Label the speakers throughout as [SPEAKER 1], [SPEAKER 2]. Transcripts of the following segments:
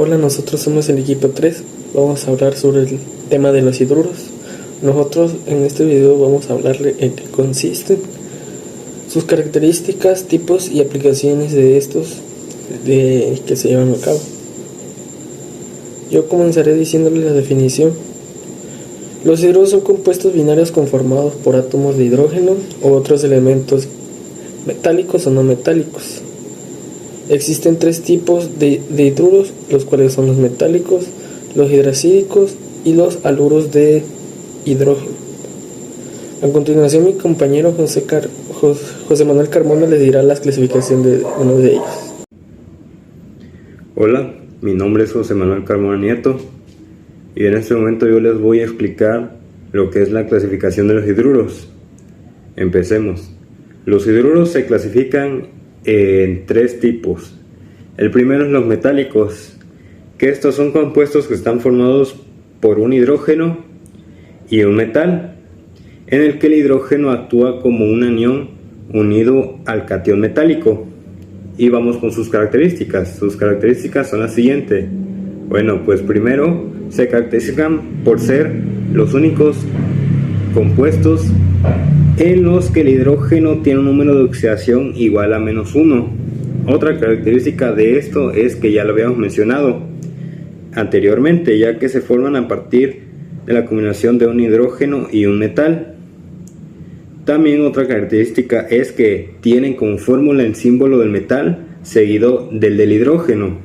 [SPEAKER 1] Hola, nosotros somos el equipo 3. Vamos a hablar sobre el tema de los hidruros. Nosotros en este video vamos a hablarle en qué consisten, sus características, tipos y aplicaciones de estos que se llevan a cabo. Yo comenzaré diciéndole la definición. Los hidruros son compuestos binarios conformados por átomos de hidrógeno o otros elementos metálicos o no metálicos. Existen tres tipos de hidruros, los cuales son los metálicos, los hidracídicos y los haluros de hidrógeno. A continuación, mi compañero José Manuel Carmona les dirá la clasificación de uno de ellos.
[SPEAKER 2] Hola, mi nombre es José Manuel Carmona Nieto y en este momento yo les voy a explicar lo que es la clasificación de los hidruros. Empecemos. Los hidruros se clasifican en tres tipos. El primero es los metálicos, que estos son compuestos que están formados por un hidrógeno y un metal, en el que el hidrógeno actúa como un anión unido al catión metálico. Y vamos con sus características. Sus características son las siguientes. Bueno, pues primero se caracterizan por ser los únicos compuestos en los que el hidrógeno tiene un número de oxidación igual a -1. Otra característica de esto es que ya lo habíamos mencionado anteriormente, ya que se forman a partir de la combinación de un hidrógeno y un metal. También otra característica es que tienen como fórmula el símbolo del metal seguido del hidrógeno.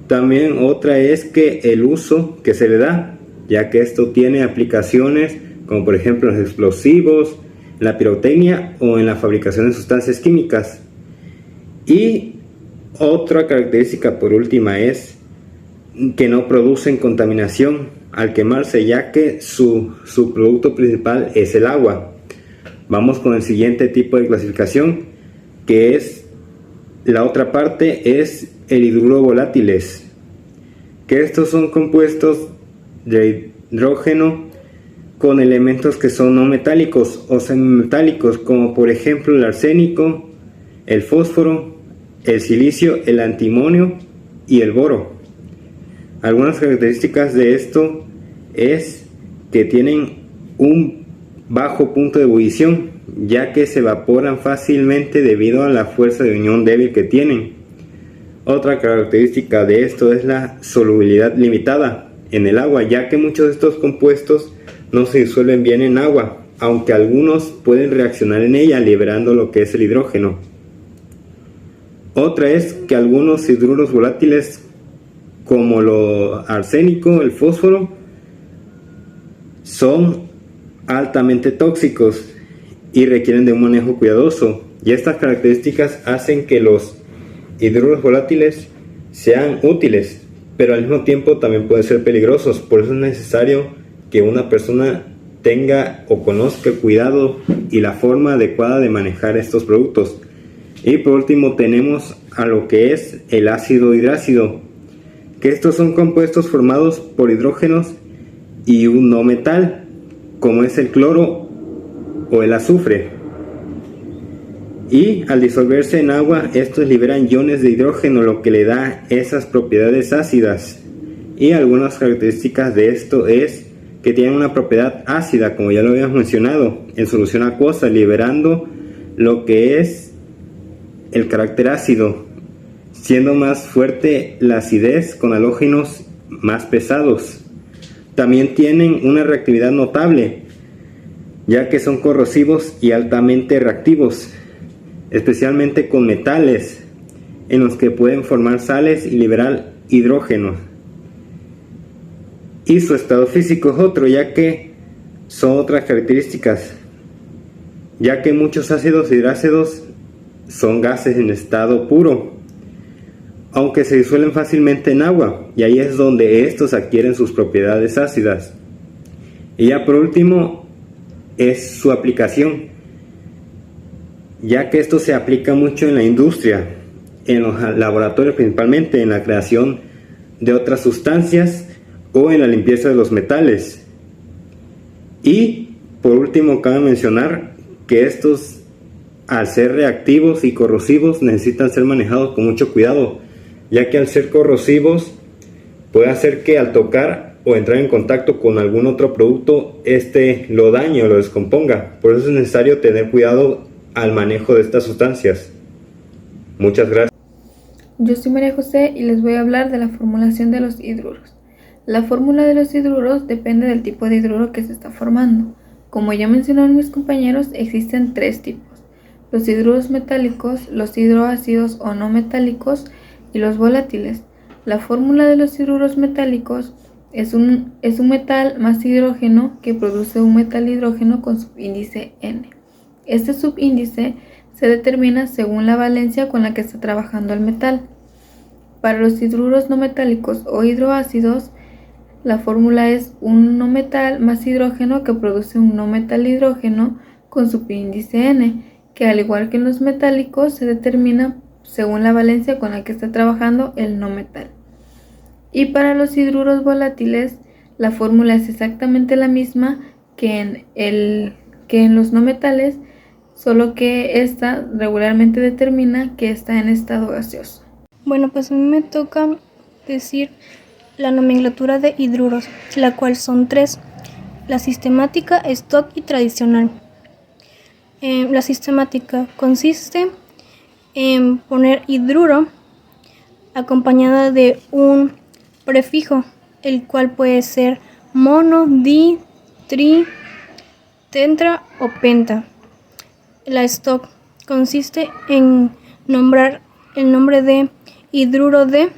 [SPEAKER 2] También otra es que el uso que se le da, ya que esto tiene aplicaciones como por ejemplo los explosivos, la pirotecnia o en la fabricación de sustancias químicas. Y otra característica por última es que no producen contaminación al quemarse, ya que su producto principal es el agua. Vamos con el siguiente tipo de clasificación, que es la otra parte, es el hidruro volátiles, que estos son compuestos de hidrógeno con elementos que son no metálicos o semimetálicos, como por ejemplo el arsénico, el fósforo, el silicio, el antimonio y el boro. Algunas características de esto es que tienen un bajo punto de ebullición, ya que se evaporan fácilmente debido a la fuerza de unión débil que tienen. Otra característica de esto es la solubilidad limitada en el agua, ya que muchos de estos compuestos no se disuelven bien en agua, aunque algunos pueden reaccionar en ella liberando lo que es el hidrógeno. Otra es que algunos hidruros volátiles como lo arsénico, el fósforo, son altamente tóxicos y requieren de un manejo cuidadoso, y estas características hacen que los hidruros volátiles sean útiles, pero al mismo tiempo también pueden ser peligrosos. Por eso es necesario que una persona tenga o conozca el cuidado y la forma adecuada de manejar estos productos. Y por último tenemos a lo que es el ácido hidrácido, que estos son compuestos formados por hidrógenos y un no metal, como es el cloro o el azufre. Y al disolverse en agua, estos liberan iones de hidrógeno, lo que le da esas propiedades ácidas. Y algunas características de esto es que tienen una propiedad ácida, como ya lo habíamos mencionado, en solución acuosa, liberando lo que es el carácter ácido, siendo más fuerte la acidez con halógenos más pesados. También tienen una reactividad notable, ya que son corrosivos y altamente reactivos, especialmente con metales, en los que pueden formar sales y liberar hidrógeno. Y su estado físico es otro, ya que son otras características, ya que muchos ácidos hidrácidos son gases en estado puro, aunque se disuelven fácilmente en agua, y ahí es donde estos adquieren sus propiedades ácidas. Y ya por último es su aplicación, ya que esto se aplica mucho en la industria, en los laboratorios principalmente, en la creación de otras sustancias o en la limpieza de los metales. Y por último cabe mencionar que estos, al ser reactivos y corrosivos, necesitan ser manejados con mucho cuidado, ya que al ser corrosivos puede hacer que al tocar o entrar en contacto con algún otro producto, lo dañe o lo descomponga. Por eso es necesario tener cuidado al manejo de estas sustancias. Muchas gracias.
[SPEAKER 3] Yo soy María José y les voy a hablar de la formulación de los hidruros. La fórmula de los hidruros depende del tipo de hidruro que se está formando. Como ya mencionaron mis compañeros, existen 3 tipos: los hidruros metálicos, los hidroácidos o no metálicos y los volátiles. La fórmula de los hidruros metálicos es un metal más hidrógeno que produce un metal hidrógeno con subíndice N. Este subíndice se determina según la valencia con la que está trabajando el metal. Para los hidruros no metálicos o hidroácidos, la fórmula es un no metal más hidrógeno que produce un no metal hidrógeno con subíndice N, que al igual que en los metálicos se determina según la valencia con la que está trabajando el no metal. Y para los hidruros volátiles, la fórmula es exactamente la misma que en los no metales, solo que esta regularmente determina que está en estado gaseoso.
[SPEAKER 4] Bueno, pues a mí me toca decir la nomenclatura de hidruros, la cual son 3: la sistemática, stock y tradicional. La sistemática consiste en poner hidruro acompañada de un prefijo, el cual puede ser mono, di, tri, tetra o penta. La stock consiste en nombrar el nombre de hidruro de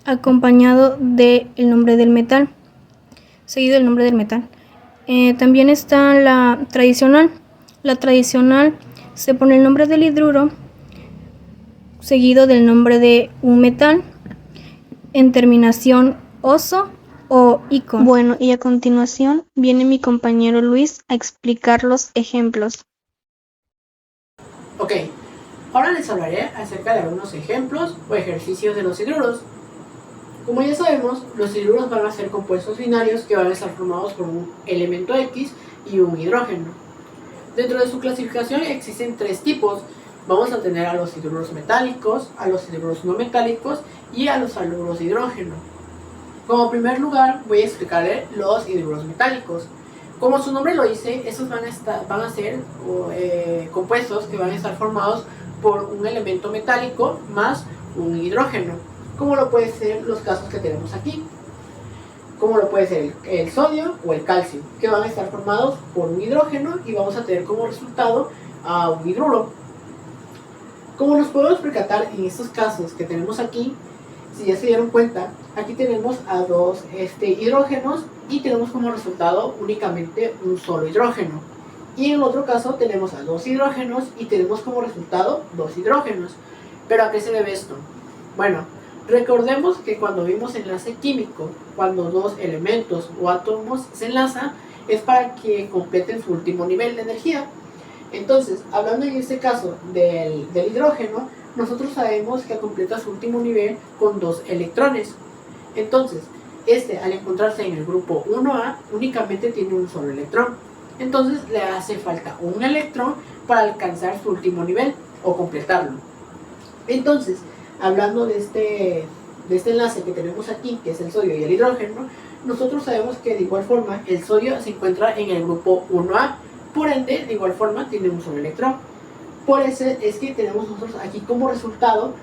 [SPEAKER 4] acompañado del nombre del metal, seguido del nombre del metal. También está la tradicional. La tradicional se pone el nombre del hidruro seguido del nombre de un metal en terminación oso o ico. Bueno, y a continuación viene mi compañero Luis a explicar los ejemplos.
[SPEAKER 5] Ok, ahora les hablaré acerca de algunos ejemplos o ejercicios de los hidruros. Como ya sabemos, los hidruros van a ser compuestos binarios que van a estar formados por un elemento X y un hidrógeno. Dentro de su clasificación existen 3 tipos. Vamos a tener a los hidruros metálicos, a los hidruros no metálicos y a los haluros de hidrógeno. Como primer lugar voy a explicarles los hidruros metálicos. Como su nombre lo dice, estos van a ser compuestos que van a estar formados por un elemento metálico más un hidrógeno, como lo pueden ser los casos que tenemos aquí, como lo puede ser el sodio o el calcio, que van a estar formados por un hidrógeno y vamos a tener como resultado a un hidruro. Como nos podemos percatar en estos casos que tenemos aquí, si ya se dieron cuenta, aquí tenemos a 2 hidrógenos y tenemos como resultado únicamente un solo hidrógeno. Y en el otro caso tenemos a 2 hidrógenos y tenemos como resultado 2 hidrógenos. ¿Pero a qué se debe esto? Bueno, recordemos que cuando vimos enlace químico, cuando 2 elementos o átomos se enlazan, es para que completen su último nivel de energía. Entonces, hablando en este caso del hidrógeno, nosotros sabemos que completa su último nivel con 2 electrones. Entonces, al encontrarse en el grupo 1A, únicamente tiene un solo electrón. Entonces, le hace falta un electrón para alcanzar su último nivel o completarlo. Entonces, hablando de este enlace que tenemos aquí, que es el sodio y el hidrógeno, nosotros sabemos que de igual forma el sodio se encuentra en el grupo 1A. Por ende, de igual forma, tiene un solo electrón. Por eso es que tenemos nosotros aquí como resultado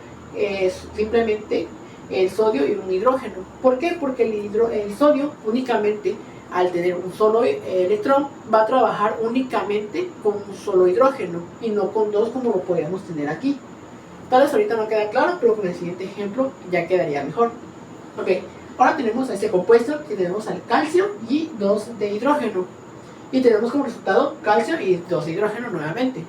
[SPEAKER 5] simplemente el sodio y un hidrógeno. ¿Por qué? Porque el sodio únicamente, al tener un solo electrón, va a trabajar únicamente con un solo hidrógeno y no con 2 como lo podríamos tener aquí. Tal vez ahorita no queda claro, pero con el siguiente ejemplo ya quedaría mejor. Ok, ahora tenemos a este compuesto que tenemos al calcio y 2 de hidrógeno. Y tenemos como resultado calcio y 2 de hidrógeno nuevamente.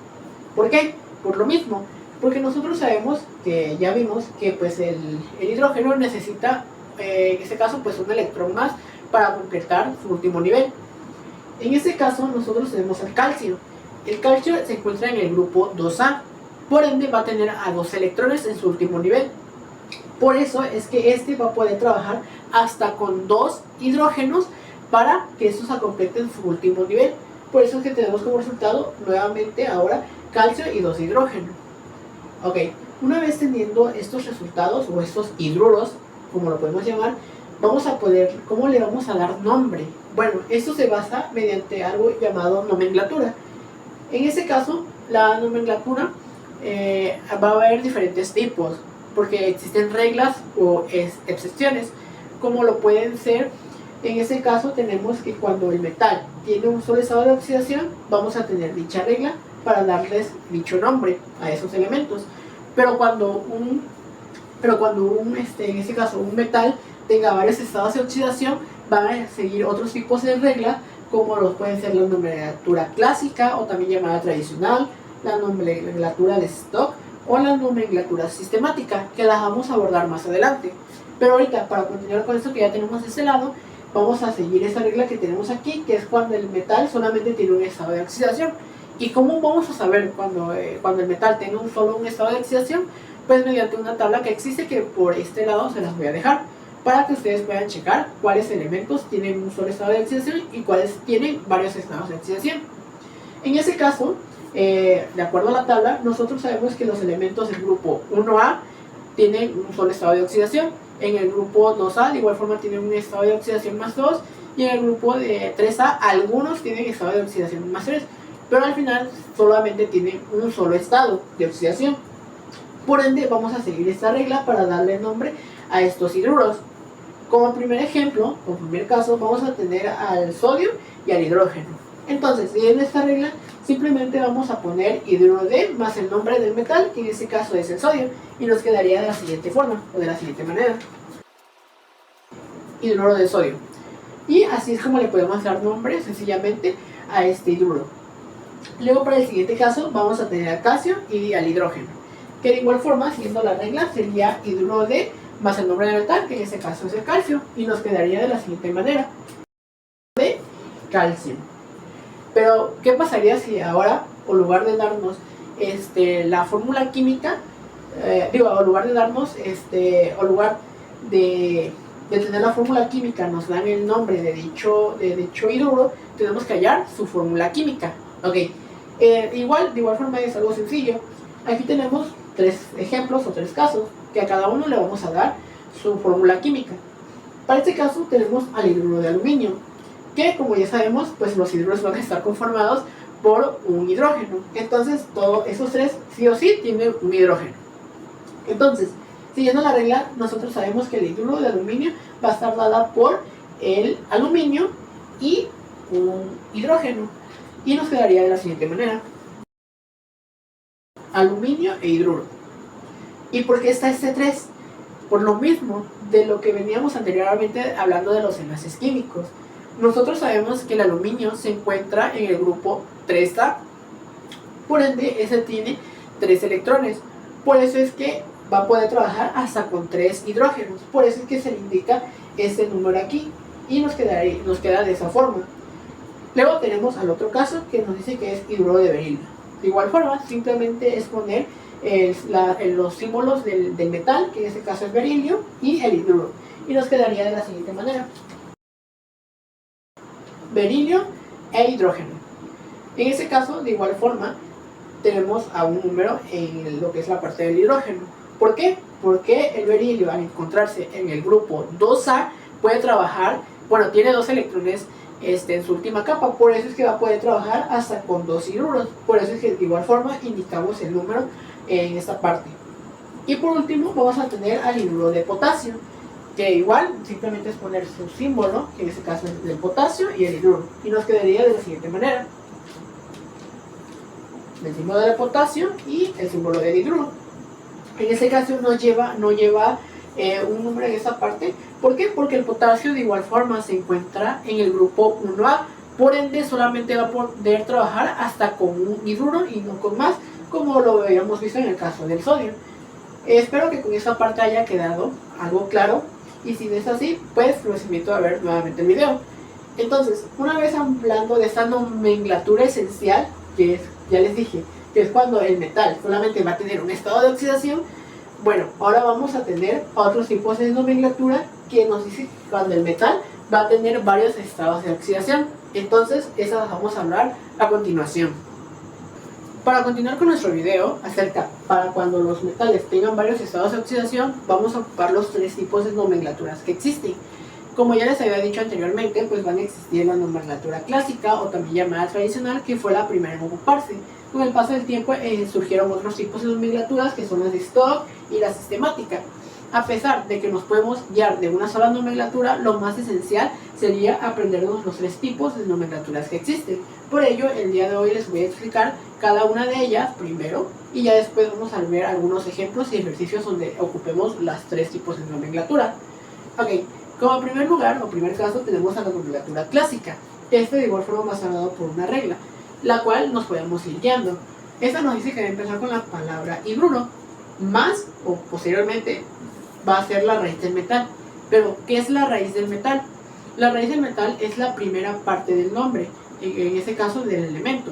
[SPEAKER 5] ¿Por qué? Por lo mismo, porque nosotros sabemos que ya vimos que pues el hidrógeno necesita, en este caso, pues un electrón más para completar su último nivel. En este caso nosotros tenemos el calcio. El calcio se encuentra en el grupo 2A, por ende va a tener a 2 electrones en su último nivel. Por eso es que va a poder trabajar hasta con 2 hidrógenos para que estos completen su último nivel. Por eso es que tenemos como resultado nuevamente ahora calcio y 2 hidrógenos. Ok, una vez teniendo estos resultados o estos hidruros, como lo podemos llamar, ¿cómo le vamos a dar nombre? Bueno, esto se basa mediante algo llamado nomenclatura. En ese caso, la nomenclatura va a haber diferentes tipos, porque existen reglas o excepciones, como lo pueden ser. En ese caso tenemos que cuando el metal tiene un solo estado de oxidación, vamos a tener dicha regla para darles dicho nombre a esos elementos. Pero cuando en ese caso un metal tenga varios estados de oxidación, van a seguir otros tipos de reglas, como los pueden ser la nomenclatura clásica o también llamada tradicional, la nomenclatura de Stock o la nomenclatura sistemática, que las vamos a abordar más adelante. Pero ahorita, para continuar con esto que ya tenemos de ese lado, vamos a seguir esa regla que tenemos aquí, que es cuando el metal solamente tiene un estado de oxidación. ¿Y cómo vamos a saber cuando el metal tenga solo un estado de oxidación? Pues mediante una tabla que existe, que por este lado se las voy a dejar, para que ustedes puedan checar cuáles elementos tienen un solo estado de oxidación y cuáles tienen varios estados de oxidación. En ese caso, de acuerdo a la tabla, nosotros sabemos que los elementos del grupo 1A tienen un solo estado de oxidación. En el grupo 2A de igual forma tienen un estado de oxidación más 2, y en el grupo de 3A algunos tienen estado de oxidación más 3, pero al final solamente tienen un solo estado de oxidación. Por ende, vamos a seguir esta regla para darle nombre a estos hidruros. Como primer ejemplo, como primer caso, vamos a tener al sodio y al hidrógeno. Entonces, siguiendo esta regla, simplemente vamos a poner hidruro de más el nombre del metal, que en este caso es el sodio, y nos quedaría de la siguiente forma, o de la siguiente manera: hidruro de sodio. Y así es como le podemos dar nombre sencillamente a este hidruro. Luego, para el siguiente caso, vamos a tener al calcio y al hidrógeno, que de igual forma, siguiendo la regla, sería hidruro de más el nombre del metal, que en este caso es el calcio, y nos quedaría de la siguiente manera: de calcio. Pero, ¿qué pasaría si ahora, en lugar de darnos la fórmula química, en lugar de darnos, en lugar de tener la fórmula química, nos dan el nombre de dicho hidruro, tenemos que hallar su fórmula química? Ok, de igual forma es algo sencillo. Aquí tenemos 3 ejemplos o 3 casos, que a cada uno le vamos a dar su fórmula química. Para este caso tenemos al hidruro de aluminio, que como ya sabemos, pues los hidruros van a estar conformados por un hidrógeno. Entonces todos esos 3 sí o sí tienen un hidrógeno. Entonces, siguiendo la regla, nosotros sabemos que el hidruro de aluminio va a estar dada por el aluminio y un hidrógeno, y nos quedaría de la siguiente manera: aluminio e hidruro. ¿Y por qué está este 3? Por lo mismo de lo que veníamos anteriormente hablando de los enlaces químicos. Nosotros sabemos que el aluminio se encuentra en el grupo 3A, por ende ese tiene 3 electrones, por eso es que va a poder trabajar hasta con 3 hidrógenos, por eso es que se le indica ese número aquí, y nos queda de esa forma. Luego tenemos al otro caso, que nos dice que es hidruro de berilio. De igual forma, simplemente es poner los símbolos del metal, que en este caso es berilio, y el hidruro, y nos quedaría de la siguiente manera: berilio e hidrógeno. En este caso, de igual forma, tenemos a un número en lo que es la parte del hidrógeno. ¿Por qué? Porque el berilio, al encontrarse en el grupo 2A, puede trabajar, tiene 2 electrones en su última capa, por eso es que va a poder trabajar hasta con 2 hidruros. Por eso es que de igual forma indicamos el número en esta parte. Y por último vamos a tener al hidruro de potasio, que igual simplemente es poner su símbolo, que en este caso es del potasio y el hidruro, y nos quedaría de la siguiente manera: el símbolo de potasio y el símbolo del hidruro. En este caso no lleva un número en esta parte. ¿Por qué? Porque el potasio de igual forma se encuentra en el grupo 1A, por ende solamente va a poder trabajar hasta con un hidruro y no con más, como lo habíamos visto en el caso del sodio. Espero que con esta parte haya quedado algo claro, y si no es así, pues los invito a ver nuevamente el video. Entonces, una vez hablando de esta nomenclatura esencial, que es, ya les dije, que es cuando el metal solamente va a tener un estado de oxidación, bueno, ahora vamos a tener otros tipos de nomenclatura que nos dice cuando el metal va a tener varios estados de oxidación. Entonces, esas las vamos a hablar a continuación. Para continuar con nuestro video para cuando los metales tengan varios estados de oxidación, vamos a ocupar los 3 tipos de nomenclaturas que existen. Como ya les había dicho anteriormente, pues van a existir la nomenclatura clásica o también llamada tradicional, que fue la primera en ocuparse. Con el paso del tiempo surgieron otros tipos de nomenclaturas, que son las de stock y la sistemática. A pesar de que nos podemos guiar de una sola nomenclatura, lo más esencial sería aprendernos los 3 tipos de nomenclaturas que existen. Por ello, el día de hoy les voy a explicar cada una de ellas primero, y ya después vamos a ver algunos ejemplos y ejercicios donde ocupemos las 3 tipos de nomenclatura. Ok, como primer lugar o primer caso tenemos a la nomenclatura clásica, que de igual forma va basado por una regla, la cual nos podemos ir guiando. Esta nos dice que va a empezar con la palabra hidruro, más o posteriormente va a ser la raíz del metal. Pero, ¿qué es la raíz del metal? La raíz del metal es la primera parte del nombre, en ese caso del elemento.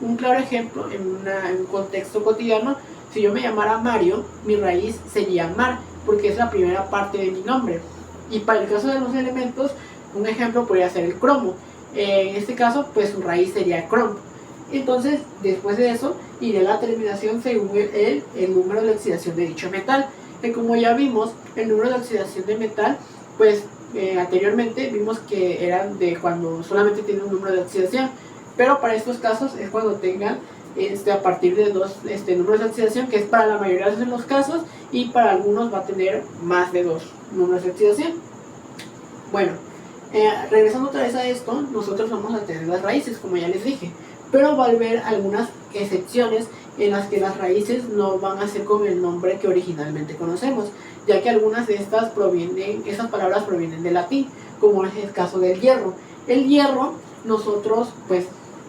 [SPEAKER 5] Un claro ejemplo, en un contexto cotidiano, si yo me llamara Mario, mi raíz sería Mar, porque es la primera parte de mi nombre. Y para el caso de los elementos, un ejemplo podría ser el cromo. En este caso, pues su raíz sería crom. Entonces, después de eso, iré a la terminación según el número de oxidación de dicho metal. Que como ya vimos, el número de oxidación de metal, pues anteriormente vimos que eran de cuando solamente tiene un número de oxidación. Pero para estos casos es cuando tengan a partir de 2 números de oxidación, que es para la mayoría de los casos, y para algunos va a tener más de 2 números de oxidación. Bueno, regresando otra vez a esto, nosotros vamos a tener las raíces, como ya les dije, pero va a haber algunas excepciones en las que las raíces no van a ser con el nombre que originalmente conocemos, ya que algunas de estas palabras provienen del latín, como es el caso del hierro. El hierro, nosotros pues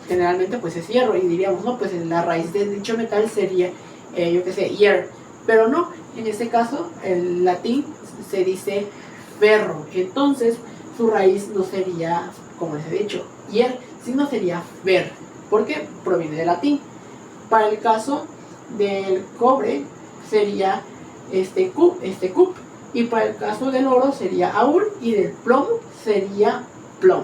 [SPEAKER 5] generalmente pues es hierro, y diríamos, no, pues la raíz de dicho metal sería, hier, pero no, en este caso el latín se dice ferro, entonces su raíz no sería, como les he dicho, hier, sino sería fer, porque proviene del latín. Para el caso del cobre sería cup, y para el caso del oro sería aur, y del plomo sería plum.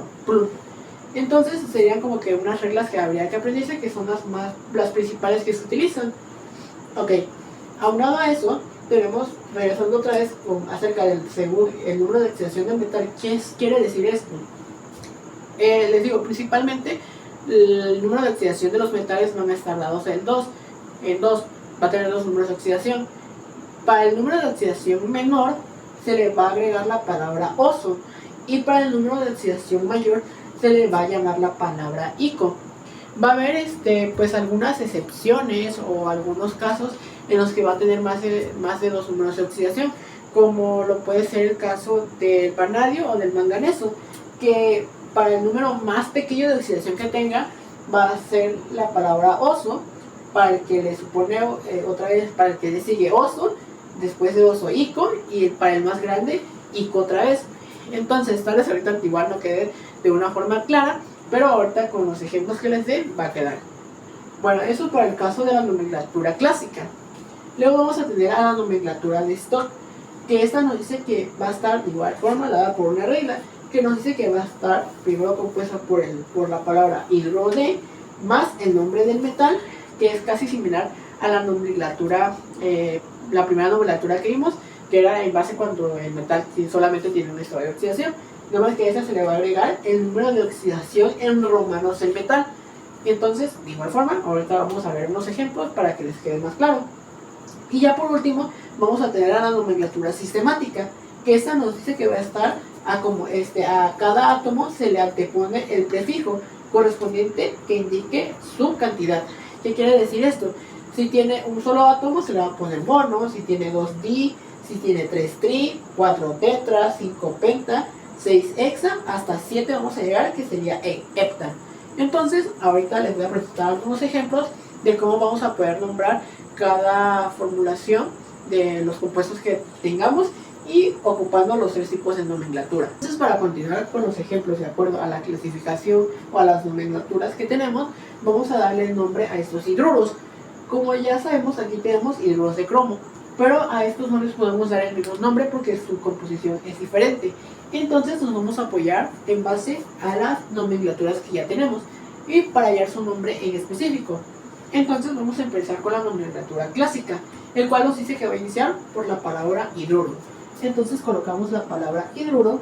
[SPEAKER 5] Entonces serían como que unas reglas que habría que aprenderse, que son las principales que se utilizan. Ok, aunado a eso, tenemos, regresando otra vez acerca del según el número de oxidación del metal. ¿Qué quiere decir esto? Les digo, principalmente el número de oxidación de los metales van a estar dados en 2. En 2 va a tener 2 números de oxidación. Para el número de oxidación menor se le va a agregar la palabra oso, y para el número de oxidación mayor se le va a llamar la palabra ico. Va a haber pues algunas excepciones o algunos casos en los que va a tener más de 2 números de oxidación, como lo puede ser el caso del vanadio o del manganeso, que para el número más pequeño de oxidación que tenga va a ser la palabra oso, para el que le supone otra vez, para el que le sigue oso, después de oso ico, y para el más grande ico otra vez. Entonces tal vez ahorita igual no quede de una forma clara, pero ahorita con los ejemplos que les dé va a quedar. Bueno, eso para el caso de la nomenclatura clásica. Luego vamos a tener a la nomenclatura de stock, que esta nos dice que va a estar de igual forma dada por una regla, que nos dice que va a estar primero compuesta por la palabra hidro de más el nombre del metal, que es casi similar a la nomenclatura, la primera nomenclatura que vimos, que era en base cuando el metal solamente tiene una historia de oxidación. Nada más que a esa se le va a agregar el número de oxidación en romanos del metal. Entonces, de igual forma, ahorita vamos a ver unos ejemplos para que les quede más claro. Y ya por último, vamos a tener a la nomenclatura sistemática, que esta nos dice que va a estar a cada átomo se le antepone el prefijo correspondiente que indique su cantidad. ¿Qué quiere decir esto? Si tiene un solo átomo se le va a poner mono, si tiene 2 di, si tiene 3 tri, 4 tetra, 5 penta, 6 hexa, hasta 7 vamos a llegar, que sería hepta. Entonces, ahorita les voy a presentar algunos ejemplos de cómo vamos a poder nombrar cada formulación de los compuestos que tengamos y ocupando los 3 tipos de nomenclatura. Entonces, para continuar con los ejemplos de acuerdo a la clasificación o a las nomenclaturas que tenemos, vamos a darle el nombre a estos hidruros. Como ya sabemos, aquí tenemos hidruros de cromo, pero a estos no les podemos dar el mismo nombre porque su composición es diferente. Entonces nos vamos a apoyar en base a las nomenclaturas que ya tenemos y para hallar su nombre en específico. Entonces vamos a empezar con la nomenclatura clásica, el cual nos dice que va a iniciar por la palabra hidruro. Entonces colocamos la palabra hidruro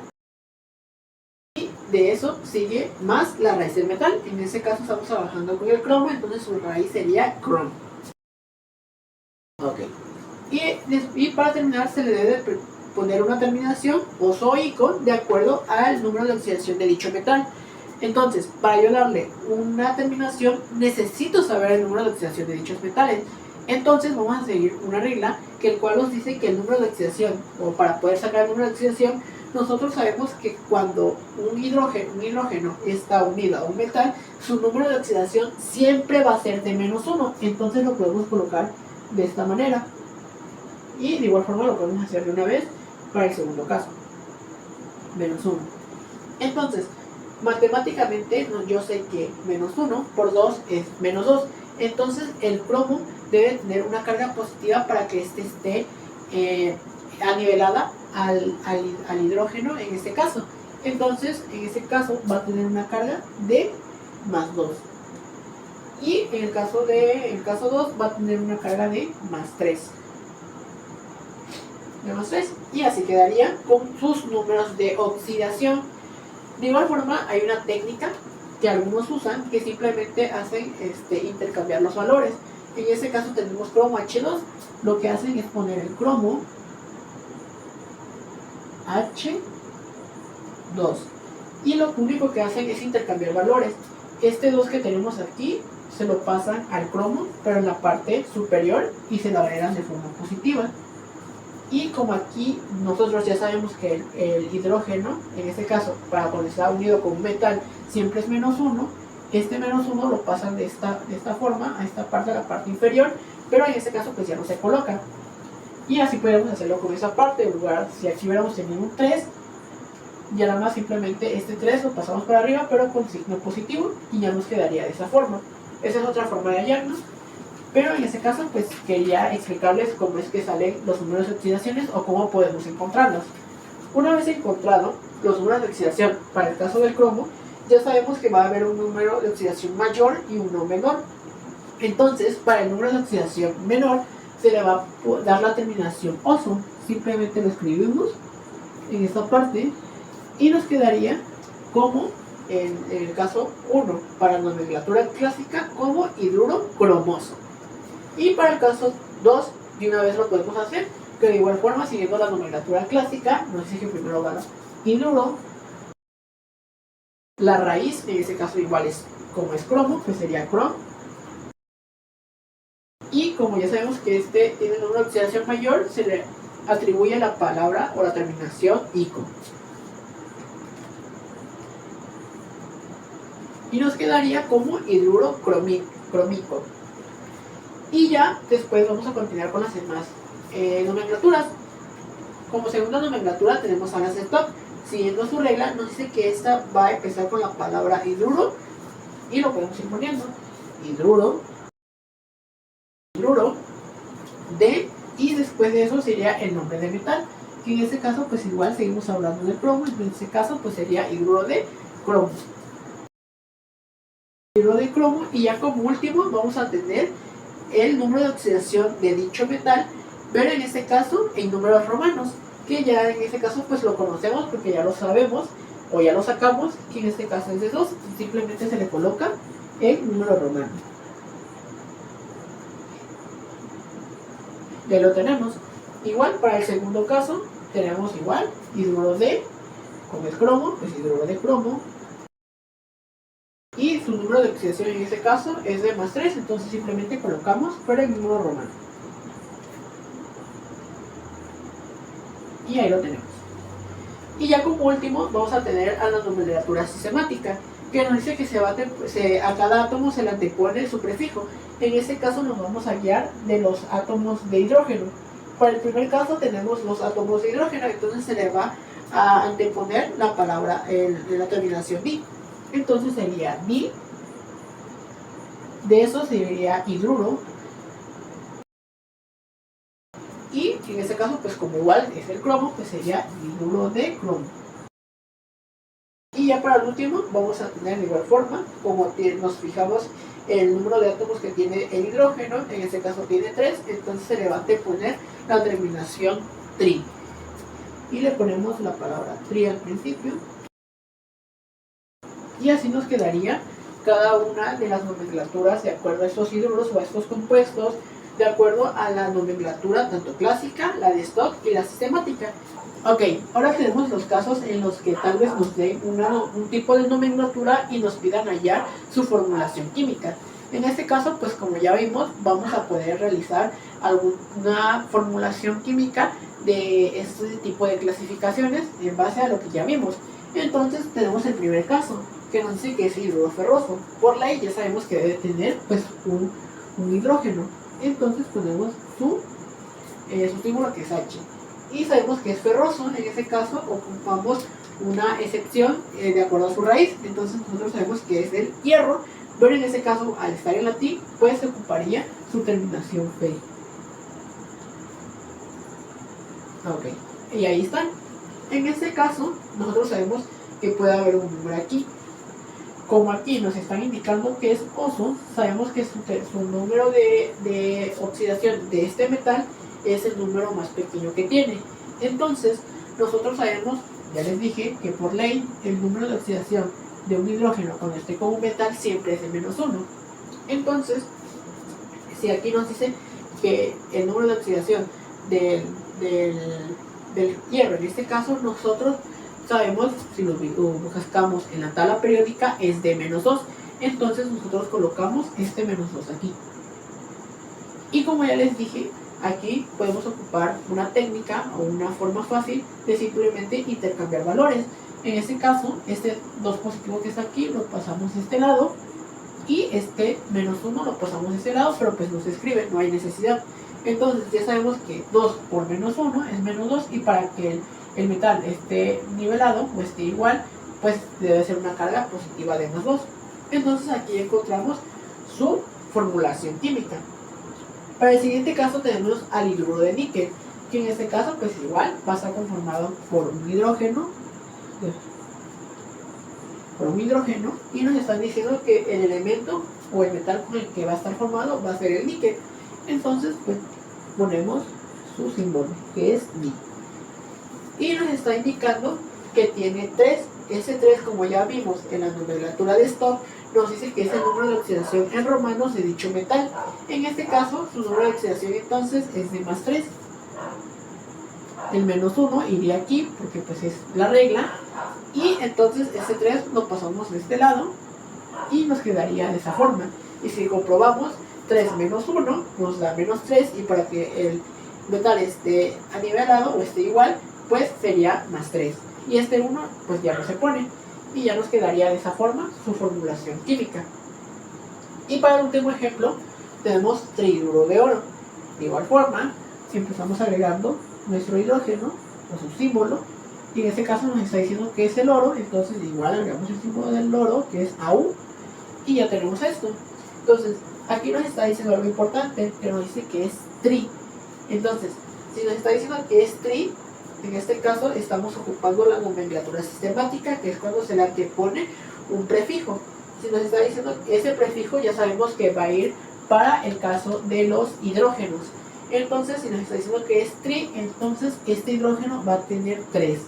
[SPEAKER 5] de eso sigue más la raíz del metal. En este caso estamos trabajando con el cromo, entonces su raíz sería crom. Ok. Y para terminar se le debe poner una terminación oso o ico de acuerdo al número de oxidación de dicho metal. Entonces, para yo darle una terminación, necesito saber el número de oxidación de dichos metales. Entonces vamos a seguir una regla que el cual nos dice que el número de oxidación, o para poder sacar el número de oxidación, nosotros sabemos que cuando un hidrógeno está unido a un metal, su número de oxidación siempre va a ser de -1. Entonces lo podemos colocar de esta manera. Y de igual forma lo podemos hacer de una vez para el segundo caso. -1. Entonces, matemáticamente yo sé que -1 por 2 es -2. Entonces el cromo debe tener una carga positiva para que éste esté anivelada al hidrógeno en este caso. Entonces en este caso va a tener una carga de +2. Y en el caso 2 va a tener una carga de +3. De +3. Y así quedaría con sus números de oxidación. De igual forma hay una técnica que algunos usan que simplemente hacen intercambiar los valores. En este caso tenemos cromo H2, lo que hacen es poner el cromo H2 y lo único que hacen es intercambiar valores. Este 2 que tenemos aquí se lo pasan al cromo pero en la parte superior y se lo agregan de forma positiva. Y como aquí nosotros ya sabemos que el hidrógeno, en este caso, para cuando está unido con un metal, siempre es -1, este -1 lo pasan de esta forma a esta parte, a la parte inferior, pero en este caso pues ya no se coloca. Y así podemos hacerlo con esa parte, en lugar, si aquí hubiéramos tenido un 3, ya nada más simplemente este 3 lo pasamos para arriba, pero con signo positivo, y ya nos quedaría de esa forma. Esa es otra forma de hallarnos. Pero en este caso pues quería explicarles cómo es que salen los números de oxidaciones o cómo podemos encontrarlos. Una vez encontrado los números de oxidación para el caso del cromo, ya sabemos que va a haber un número de oxidación mayor y uno menor. Entonces para el número de oxidación menor se le va a dar la terminación oso. Simplemente lo escribimos en esta parte y nos quedaría como en el caso 1 para nomenclatura clásica como hidruro cromoso. Y para el caso 2, de una vez lo podemos hacer, que de igual forma, siguiendo la nomenclatura clásica, nos dice que primero va hidruro, la raíz, en este caso igual es como es cromo, que sería crom, y como ya sabemos que este tiene un número de oxidación mayor, se le atribuye la palabra o la terminación ico. Y nos quedaría como hidruro crómico. Y ya después vamos a continuar con las demás nomenclaturas. Como segunda nomenclatura tenemos a las stock. Siguiendo su regla nos dice que esta va a empezar con la palabra hidruro y lo podemos ir poniendo hidruro de, y después de eso sería el nombre de metal, que en este caso pues igual seguimos hablando del cromo, en este caso pues sería hidruro de cromo. Hidruro de cromo, y ya como último vamos a tener el número de oxidación de dicho metal, pero en este caso en números romanos, que ya en este caso pues lo conocemos porque ya lo sabemos o ya lo sacamos, que en este caso es de 2, simplemente se le coloca el número romano. Ya lo tenemos. Igual para el segundo caso tenemos igual hidruro de, como es cromo, pues hidruro de cromo. Y su número de oxidación en este caso es de +3, entonces simplemente colocamos pero el número romano. Y ahí lo tenemos. Y ya como último vamos a tener a la nomenclatura sistemática, que nos dice que a cada átomo se le antepone su prefijo. En este caso nos vamos a guiar de los átomos de hidrógeno. Para el primer caso tenemos los átomos de hidrógeno, entonces se le va a anteponer la palabra, la terminación di. Entonces sería di, de eso sería hidruro, y en este caso pues como igual es el cromo, pues sería hidruro de cromo. Y ya para el último vamos a tener de igual forma, como nos fijamos el número de átomos que tiene el hidrógeno, en este caso tiene 3, entonces se le va a anteponer la terminación tri. Y le ponemos la palabra tri al principio. Y así nos quedaría cada una de las nomenclaturas de acuerdo a estos hidruros o a estos compuestos, de acuerdo a la nomenclatura tanto clásica, la de Stock y la sistemática. Ok, ahora tenemos los casos en los que tal vez nos den un tipo de nomenclatura y nos pidan hallar su formulación química. En este caso, pues como ya vimos, vamos a poder realizar alguna formulación química de este tipo de clasificaciones en base a lo que ya vimos. Entonces tenemos el primer caso, que nos dice que es hidruro ferroso. Por ley ya sabemos que debe tener pues un hidrógeno. Entonces ponemos su símbolo, que es H. Y sabemos que es ferroso. En ese caso ocupamos una excepción de acuerdo a su raíz. Entonces nosotros sabemos que es el hierro, pero en ese caso, al estar en latín, pues se ocuparía su terminación fe. Ok, y ahí están. En este caso, nosotros sabemos que puede haber un número aquí. Como aquí nos están indicando que es oso, sabemos que su número de oxidación de este metal es el número más pequeño que tiene. Entonces, nosotros sabemos, ya les dije, que por ley el número de oxidación de un hidrógeno cuando esté como un metal siempre es de -1. Entonces, si aquí nos dice que el número de oxidación del hierro, en este caso nosotros sabemos, si lo buscamos en la tabla periódica, es de -2. Entonces nosotros colocamos este -2 aquí. Y como ya les dije, aquí podemos ocupar una técnica o una forma fácil de simplemente intercambiar valores. En este caso, este 2 positivo que está aquí lo pasamos de este lado y este -1 lo pasamos de este lado, pero pues no se escribe, no hay necesidad. Entonces ya sabemos que 2 por -1 es -2, y para que el metal esté nivelado o esté igual, pues debe ser una carga positiva de +2. Entonces aquí encontramos su formulación química. Para el siguiente caso tenemos al hidruro de níquel, que en este caso pues igual va a estar conformado por un hidrógeno, y nos están diciendo que el elemento o el metal con el que va a estar formado va a ser el níquel. Entonces pues ponemos su símbolo, que es Ni, y nos está indicando que tiene 3. Ese 3, como ya vimos en la nomenclatura de Stock, nos dice que es el número de oxidación en romanos de dicho metal. En este caso, su número de oxidación entonces es de +3. El -1 iría aquí, porque pues es la regla. Y entonces ese 3 lo pasamos de este lado y nos quedaría de esa forma. Y si comprobamos, 3 menos 1 nos da -3, y para que el metal esté anivelado o esté igual, pues sería +3. Y este 1 pues ya no se pone, y ya nos quedaría de esa forma su formulación química. Y para el último ejemplo tenemos trihidruro de oro. De igual forma, siempre estamos agregando nuestro hidrógeno o su símbolo, y en este caso nos está diciendo que es el oro. Entonces igual agregamos el símbolo del oro, que es AU, y ya tenemos esto. Entonces aquí nos está diciendo algo importante, que nos dice que es tri. Entonces, si nos está diciendo que es tri, en este caso estamos ocupando la nomenclatura sistemática, que es cuando se le antepone un prefijo. Si nos está diciendo que ese prefijo, ya sabemos que va a ir para el caso de los hidrógenos. Entonces, si nos está diciendo que es tri, entonces este hidrógeno va a tener 3.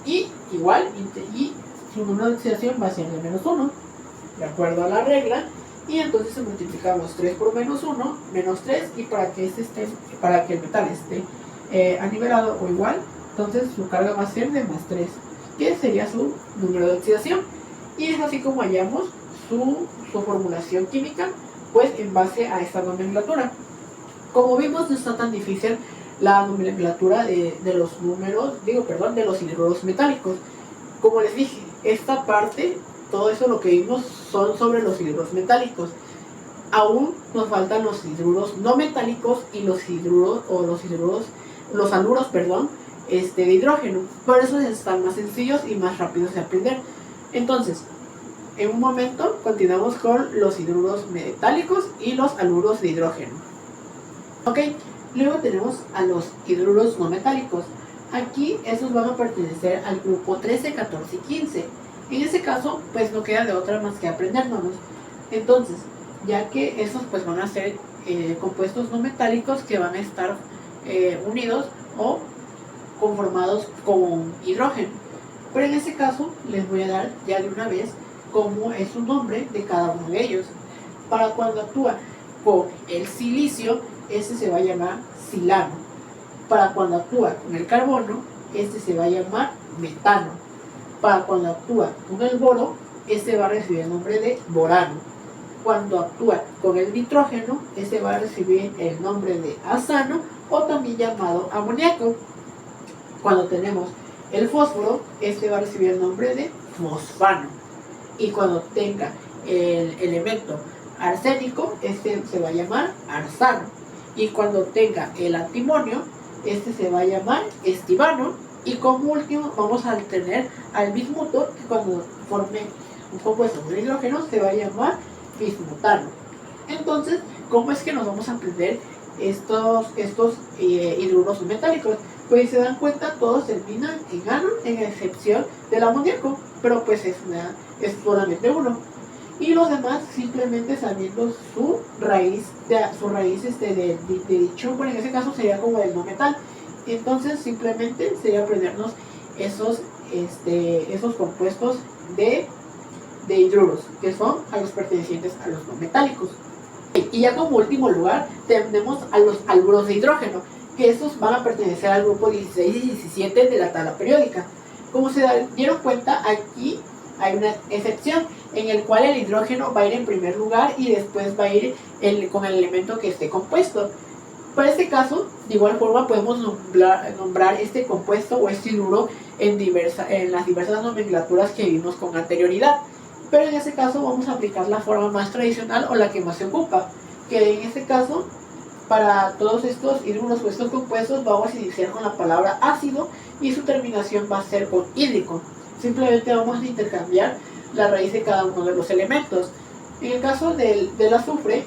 [SPEAKER 5] Y igual, y su número de oxidación va a ser de -1, de acuerdo a la regla. Y entonces multiplicamos 3 por -1, -3, y para que el metal esté anivelado o igual, entonces su carga va a ser de +3, que sería su número de oxidación. Y es así como hallamos su formulación química, pues en base a esta nomenclatura. Como vimos, no está tan difícil la nomenclatura de los de los hidruros metálicos. Como les dije, esta parte, todo eso lo que vimos son sobre los hidruros metálicos. Aún nos faltan los hidruros no metálicos y los aluros de hidrógeno. Por eso están más sencillos y más rápidos de aprender. Entonces, en un momento continuamos con los hidruros metálicos y los aluros de hidrógeno. Ok, luego tenemos a los hidruros no metálicos. Aquí estos van a pertenecer al grupo 13, 14 y 15. En este caso, pues no queda de otra más que aprendérnoslos. Entonces, ya que estos pues van a ser compuestos no metálicos que van a estar unidos o conformados con hidrógeno. Pero en este caso les voy a dar ya de una vez cómo es su nombre de cada uno de ellos. Para cuando actúa con el silicio, este se va a llamar silano. Para cuando actúa con el carbono, este se va a llamar metano. Para cuando actúa con el boro, este va a recibir el nombre de borano. Cuando actúa con el nitrógeno, este va a recibir el nombre de azano o también llamado amoníaco. Cuando tenemos el fósforo, este va a recibir el nombre de fosfano. Y cuando tenga el elemento arsénico, este se va a llamar arsano. Y cuando tenga el antimonio, este se va a llamar estivano. Y como último vamos a tener al bismuto, que cuando forme un compuesto con hidrógeno se va a llamar bismutano. Entonces, ¿cómo es que nos vamos a aprender estos hidruros metálicos? Pues si se dan cuenta, todos terminan en ano, en excepción del amoníaco, pero pues es solamente uno. Y los demás simplemente sabiendo su raíz de dicho, bueno, en ese caso sería como el no metal. Entonces simplemente sería aprendernos esos compuestos de hidruros, que son a los pertenecientes a los no metálicos. Y ya como último lugar tenemos a los halburos de hidrógeno, que estos van a pertenecer al grupo 16 y 17 de la tabla periódica. Como se dieron cuenta, aquí hay una excepción en el cual el hidrógeno va a ir en primer lugar y después va a ir con el elemento que esté compuesto. Para este caso, de igual forma podemos nombrar este compuesto o este hidruro en las diversas nomenclaturas que vimos con anterioridad. Pero en este caso vamos a aplicar la forma más tradicional o la que más se ocupa, que en este caso para todos estos hidruros o estos compuestos vamos a iniciar con la palabra ácido y su terminación va a ser con hídrico. Simplemente vamos a intercambiar la raíz de cada uno de los elementos. En el caso del azufre,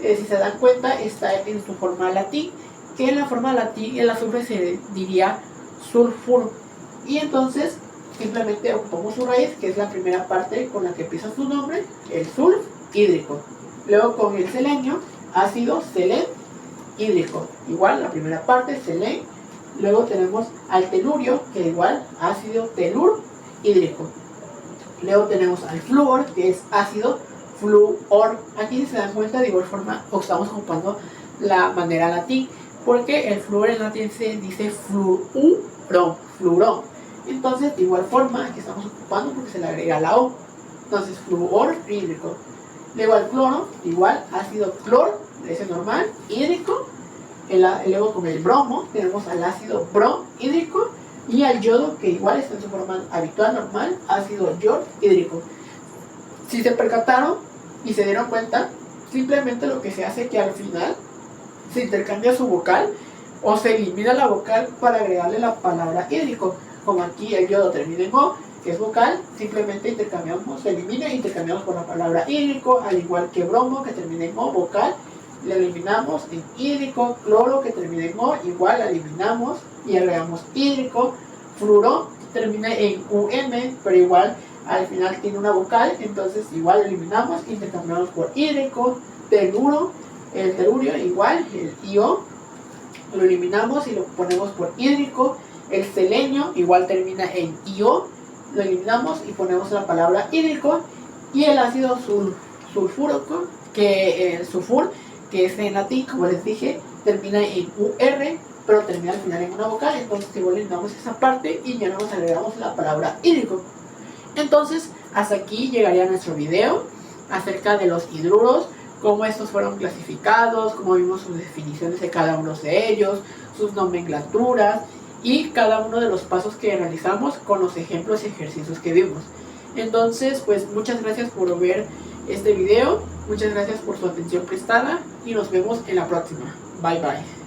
[SPEAKER 5] si se dan cuenta, está en su forma latín, que en la forma latín el azufre se diría sulfuro. Y entonces simplemente ocupamos su raíz, que es la primera parte con la que empieza su nombre, el sulf hídrico. Luego con el selenio, ácido selen hídrico, igual la primera parte, selen. Luego tenemos al telurio, que igual ácido telur hídrico. Luego tenemos al flúor, que es ácido fluor. Aquí, si se dan cuenta, de igual forma estamos ocupando la manera latín, porque el flúor en latín se dice fluorón. Entonces, de igual forma, aquí estamos ocupando porque se le agrega la O. Entonces, fluor hídrico. Luego al cloro, igual ácido clor, ese normal, hídrico. Luego con el bromo tenemos al ácido brom hídrico. Y al yodo, que igual está en su forma habitual normal, ácido yor hídrico. Si se percataron y se dieron cuenta, simplemente lo que se hace es que al final se intercambia su vocal o se elimina la vocal para agregarle la palabra hídrico. Como aquí el yodo termina en O, que es vocal, simplemente se elimina e intercambiamos por la palabra hídrico, al igual que bromo, que termina en O, vocal, le eliminamos en hídrico. Cloro, que termina en O, igual la eliminamos y agregamos hídrico. Fluorón termina en UM, pero igual al final tiene una vocal, entonces igual eliminamos, intercambiamos por hídrico. Teluro, el telurio igual, el IO, lo eliminamos y lo ponemos por hídrico. El selenio igual termina en IO, lo eliminamos y ponemos la palabra hídrico. Y el ácido sulfúrico, que el sulfur, que es en latín, como les dije, termina en UR, pero termina al final en una vocal, entonces igual eliminamos esa parte y ya no nos agregamos la palabra hídrico. Entonces, hasta aquí llegaría nuestro video acerca de los hidruros, cómo estos fueron clasificados, cómo vimos sus definiciones de cada uno de ellos, sus nomenclaturas y cada uno de los pasos que realizamos con los ejemplos y ejercicios que vimos. Entonces, pues muchas gracias por ver este video, muchas gracias por su atención prestada y nos vemos en la próxima. Bye bye.